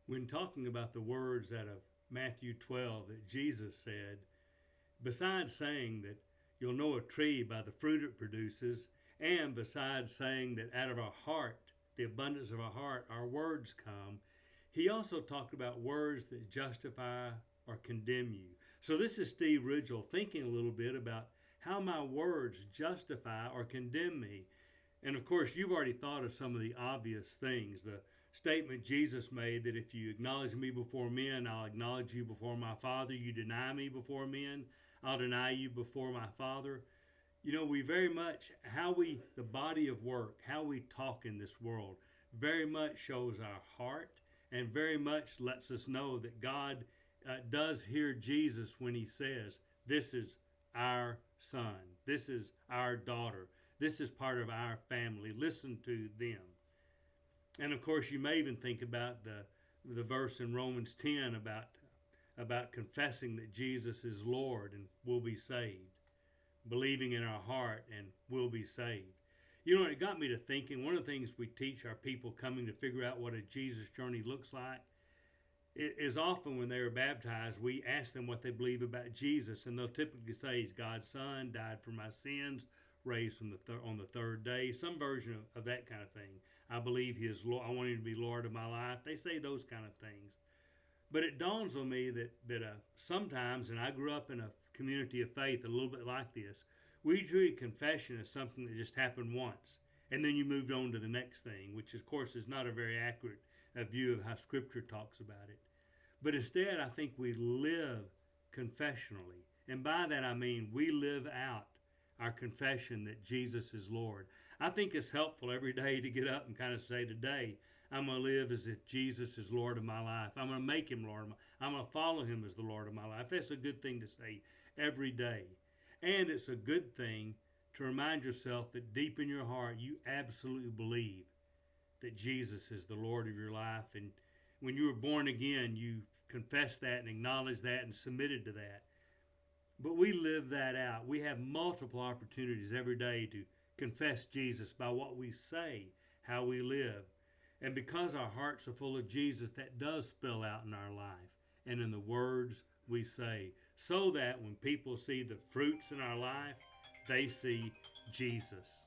When talking about the words out of Matthew 12 that Jesus said, besides saying that you'll know a tree by the fruit it produces, and besides saying that out of our heart, the abundance of our heart, our words come, he also talked about words that justify or condemn you. So this is Steve Ridgell thinking a little bit about how my words justify or condemn me. And of course, you've already thought of some of the obvious things. The statement Jesus made that if you acknowledge me before men, I'll acknowledge you before my Father. You deny me before men, I'll deny you before my Father. You know, we very much, the body of work, how we talk in this world, very much shows our heart and very much lets us know that God does hear Jesus when he says, this is our son, this is our daughter, this is part of our family, listen to them. And of course, you may even think about the verse in Romans 10 about confessing that Jesus is Lord and will be saved, believing in our heart and will be saved. You know, it got me to thinking, one of the things we teach our people coming to figure out what a Jesus journey looks like is often when they are baptized, we ask them what they believe about Jesus, and they'll typically say he's God's son, died for my sins, raised from on the third day, some version of that kind of thing. I believe he is Lord. I want him to be Lord of my life. They say those kind of things. But it dawns on me that sometimes, and I grew up in a community of faith a little bit like this, we treat confession as something that just happened once, and then you moved on to the next thing, which of course is not a very accurate view of how Scripture talks about it. But instead, I think we live confessionally. And by that I mean we live out our confession that Jesus is Lord. I think it's helpful every day to get up and kind of say, today, I'm going to live as if Jesus is Lord of my life. I'm going to make him Lord of my life. I'm going to follow him as the Lord of my life. That's a good thing to say every day. And it's a good thing to remind yourself that deep in your heart, you absolutely believe that Jesus is the Lord of your life. And when you were born again, you confessed that and acknowledged that and submitted to that. But we live that out. We have multiple opportunities every day to confess Jesus by what we say, how we live. And because our hearts are full of Jesus, that does spill out in our life and in the words we say, so that when people see the fruits in our life, they see Jesus.